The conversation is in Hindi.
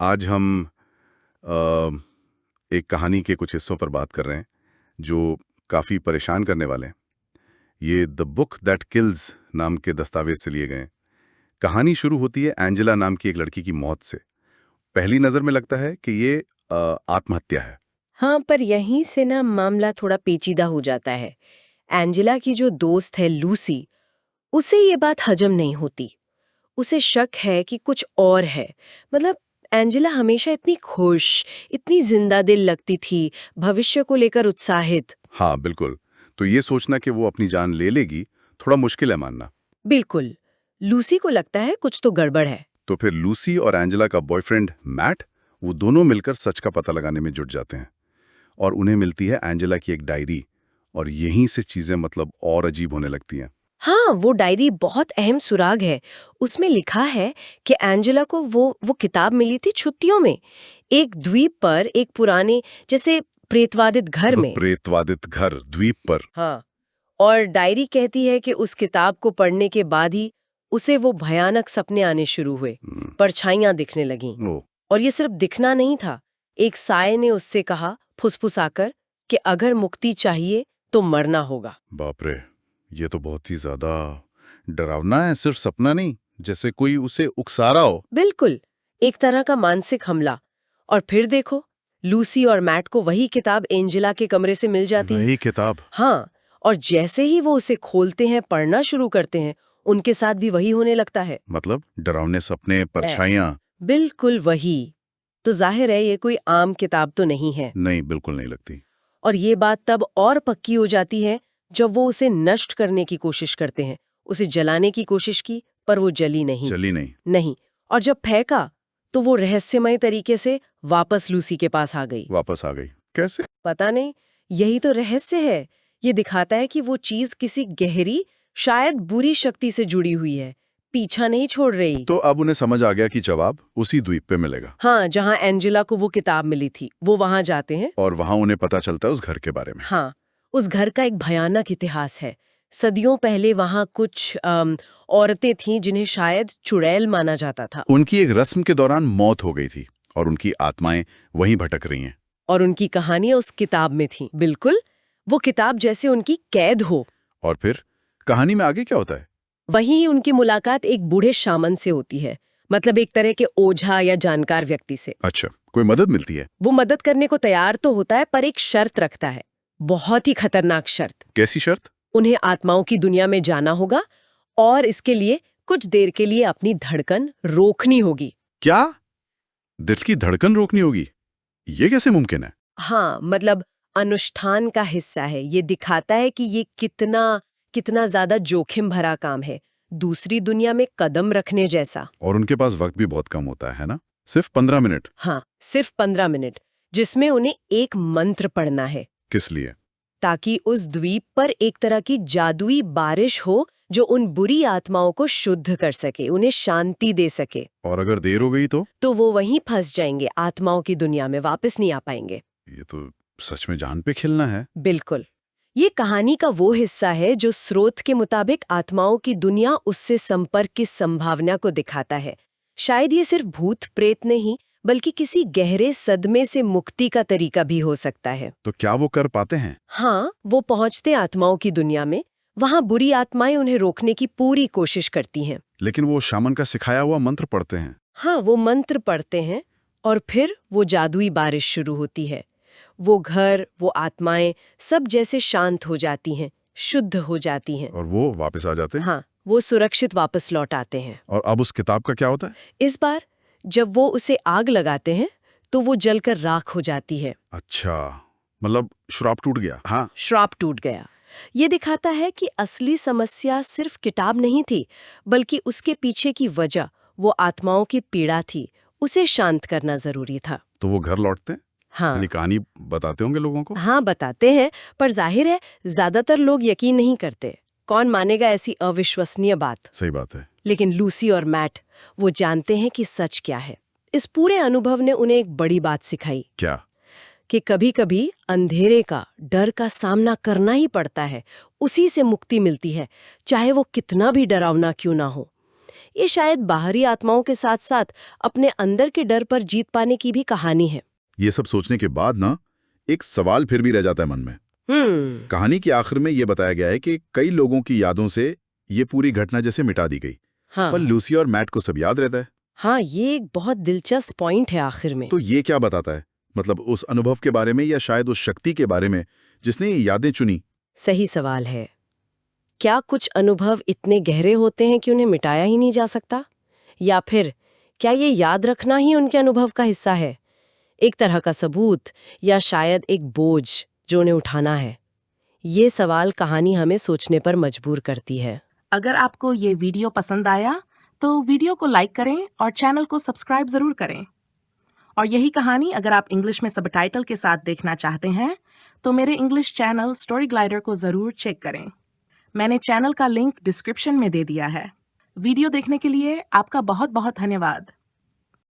आज हम अ, एक कहानी के कुछ हिस्सों पर बात कर रहे हैं जो काफ़ी परेशान करने वाले हैं। ये द बुक दैट किल्स नाम के दस्तावेज से लिए गए हैं। कहानी शुरू होती है एंजेला नाम की एक लड़की की मौत से। पहली नज़र में लगता है कि ये आत्महत्या है। हाँ, पर यहीं से ना मामला थोड़ा पेचीदा हो जाता है। एंजेला की जो दोस्त है लूसी, उसे ये बात हजम नहीं होती। उसे शक है कि कुछ और है। मतलब एंजेला हमेशा इतनी खुश, इतनी जिंदा दिल लगती थी, भविष्य को लेकर उत्साहित। हाँ, बिल्कुल। तो ये सोचना कि वो अपनी जान ले लेगी, थोड़ा मुश्किल है मानना। बिल्कुल। लूसी को लगता है कुछ तो गड़बड़ है। तो फिर लूसी और एंजेला का बॉयफ्रेंड मैट, वो दोनों मिलकर सच का पता लगाने में जुट जाते हैं। और उन्हें मिलती है एंजेला की एक डायरी, और यहीं से चीज़ें मतलब और अजीब होने लगती हैं। हाँ, वो डायरी बहुत अहम सुराग है। उसमें लिखा है कि एंजेला को वो किताब मिली थी छुट्टियों में, एक द्वीप पर, एक पुराने जैसे प्रेतवादित घर में। प्रेतवादित घर द्वीप पर। हाँ, और डायरी कहती है कि उस किताब को पढ़ने के बाद ही उसे वो भयानक सपने आने शुरू हुए, हम्म, परछाइयां दिखने लगीं। ओ, और ये सिर्फ दिखना नहीं था, एक साये ने उससे कहा फुसफुसाकर कि अगर मुक्ति चाहिए तो मरना होगा। बाप रे, ये तो बहुत ही ज्यादा डरावना है। सिर्फ सपना नहीं, जैसे कोई उसे उकसा रहा हो। बिल्कुल, एक तरह का मानसिक हमला। और फिर देखो, लूसी और मैट को वही किताब एंजेला के कमरे से मिल जाती है। वही किताब। हाँ, और जैसे ही वो उसे खोलते हैं, पढ़ना शुरू करते हैं, उनके साथ भी वही होने लगता है। मतलब डरावने सपने, है, परछाइयां। बिल्कुल वही। तो जाहिर है ये कोई आम किताब तो नहीं है। नहीं, बिल्कुल नहीं लगती। और ये बात तब और पक्की हो जाती है जब वो उसे नष्ट करने की कोशिश करते हैं। उसे जलाने की कोशिश की, पर वो जली नहीं। चली नहीं। नहीं। और जब फेंका तो वो रहस्यमय तरीके से वापस लूसी के पास आ गई। वापस आ गई कैसे? पता नहीं, यही तो रहस्य है। ये दिखाता है कि वो चीज किसी गहरी, शायद बुरी शक्ति से जुड़ी हुई है, पीछा नहीं छोड़ रही। तो अब उन्हें समझ आ गया कि जवाब उसी द्वीप पे मिलेगा। हाँ, जहाँ एंजेला को वो किताब मिली थी, वो वहां जाते हैं। और वहां उन्हें पता चलता है उस घर के बारे में। हाँ, उस घर का एक भयानक इतिहास है। सदियों पहले वहां कुछ औरतें थीं जिन्हें शायद चुड़ैल माना जाता था। उनकी एक रस्म के दौरान मौत हो गई थी, और उनकी आत्माएं वहीं भटक रही हैं। और उनकी कहानियां उस किताब में थीं। बिल्कुल, वो किताब जैसे उनकी कैद हो। और फिर कहानी में आगे क्या होता है? वहीं उनकी मुलाकात एक बूढ़े शामन से होती है, मतलब एक तरह के ओझा या जानकार व्यक्ति से। अच्छा, कोई मदद मिलती है? वो मदद करने को तैयार तो होता है, पर एक शर्त रखता है, बहुत ही खतरनाक शर्त। कैसी शर्त? उन्हें आत्माओं की दुनिया में जाना होगा, और इसके लिए कुछ देर के लिए अपनी धड़कन रोकनी होगी। क्या? दिल की धड़कन रोकनी होगी? ये कैसे मुमकिन है? हाँ, मतलब अनुष्ठान का हिस्सा है। ये दिखाता है कि ये कितना कितना ज्यादा जोखिम भरा काम है, दूसरी दुनिया में कदम रखने जैसा। और उनके पास वक्त भी बहुत कम होता है ना? सिर्फ 15 मिनट। हाँ, सिर्फ 15 मिनट, जिसमें उन्हें एक मंत्र पढ़ना है, किस लिए? ताकि उस द्वीप पर एक तरह की जादुई बारिश हो जो उन बुरी आत्माओं को शुद्ध कर सके, उन्हें शांति दे सके। और अगर देर हो गई तो वो वहीं फंस जाएंगे, आत्माओं की दुनिया में वापस नहीं आ पाएंगे। ये तो सच में जान पे खेलना है। बिल्कुल। ये कहानी का वो हिस्सा है जो स्रोत के मुताबिक आत्माओं की दुनिया उससे संपर्क की संभावना को दिखाता है। शायद ये सिर्फ भूत प्रेत नहीं, बल्कि किसी गहरे सदमे से मुक्ति का तरीका भी हो सकता है। तो क्या वो कर पाते हैं? हाँ, वो पहुंचते आत्माओं की दुनिया में। वहां बुरी आत्माएं उन्हें रोकने की पूरी कोशिश करती हैं। लेकिन वो शामन का सिखाया हुआ मंत्र पढ़ते हैं। हाँ, वो मंत्र पढ़ते हैं, और फिर वो जादुई बारिश शुरू होती है। वो घर, वो आत्माएं सब जैसे शांत हो जाती हैं, शुद्ध हो जाती हैं। और वो वापस आ जाते हैं। हाँ, वो सुरक्षित वापस लौट आते हैं। और अब उस किताब का क्या होता है? इस बार जब वो उसे आग लगाते हैं तो वो जलकर राख हो जाती है। अच्छा, मतलब श्राप टूट गया। हाँ। श्राप टूट गया। ये दिखाता है कि असली समस्या सिर्फ किताब नहीं थी, बल्कि उसके पीछे की वजह, वो आत्माओं की पीड़ा थी। उसे शांत करना जरूरी था। तो वो घर लौटते हैं। हाँ, यानी कहानी बताते होंगे लोगों को। हाँ, बताते हैं, पर जाहिर है ज्यादातर लोग यकीन नहीं करते। कौन मानेगा ऐसी अविश्वसनीय बात। सही बात है। लेकिन लूसी और मैट, वो जानते हैं कि सच क्या है। इस पूरे अनुभव ने उन्हें एक बड़ी बात सिखाई, क्या? कि कभी-कभी अंधेरे का, डर का सामना करना ही पड़ता है। उसी से मुक्ति मिलती है, चाहे वो कितना भी डरावना क्यों ना हो। ये शायद बाहरी आत्माओं के साथ साथ अपने अंदर के डर पर जीत पाने की भी कहानी है। ये सब सोचने के बाद ना एक सवाल फिर भी रह जाता है मन में। कहानी के आखिर में ये बताया गया है कि कई लोगों की यादों से ये पूरी घटना जैसे मिटा दी गई। हाँ पर लूसी और मैट को सब याद रहता है। हाँ, ये एक बहुत दिलचस्प पॉइंट है आखिर में। तो ये क्या बताता है? मतलब उस अनुभव के बारे में या शायद उस शक्ति के बारे में जिसने ये यादें चुनी? सही सवाल है। क्या कुछ अनुभव इतने गहरे होते हैं कि उन्हें मिटाया ही नहीं जा सकता? या फिर क्या ये याद रखना ही उनके अनुभव का हिस्सा है, एक तरह का सबूत, या शायद एक बोझ जो उन्हें उठाना है? ये सवाल कहानी हमें सोचने पर मजबूर करती है। अगर आपको ये वीडियो पसंद आया तो वीडियो को लाइक करें और चैनल को सब्सक्राइब जरूर करें। और यही कहानी अगर आप इंग्लिश में सबटाइटल के साथ देखना चाहते हैं तो मेरे इंग्लिश चैनल स्टोरी ग्लाइडर को जरूर चेक करें। मैंने चैनल का लिंक डिस्क्रिप्शन में दे दिया है। वीडियो देखने के लिए आपका बहुत बहुत धन्यवाद।